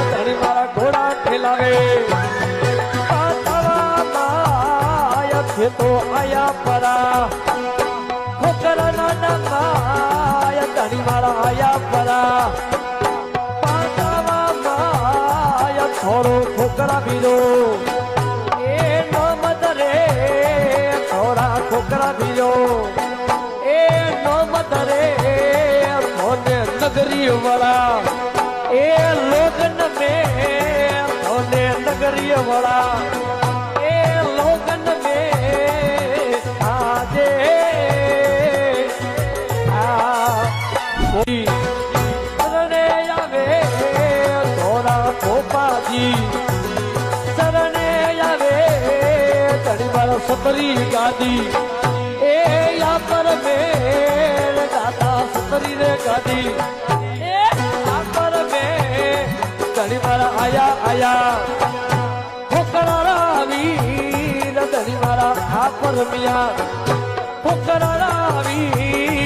ધણી મારા ઘોડા ખેલાવે તો આયા પરા ખોકરા નાના માયા ધણી મારા આયા પરા માયા થોડો ખોકરા બીજો એ નો મત રે થોડા ખોકરા બીજો એ નો મત રે મોને નગરી વાળા એ લોગન મે મોને નગરી વાળા એ લોગન મે આજે શરણે આવે થોડા ખોપાજી શરણે આવે તડી મારો સતરી ગાદી એ યા પર મેલ દાદા સતરી રે ગાદી એ આ પર મે તડી મારા આયા આયા ખોકરા વીર તડી મારા આ પર મિયા ખોકરા વીર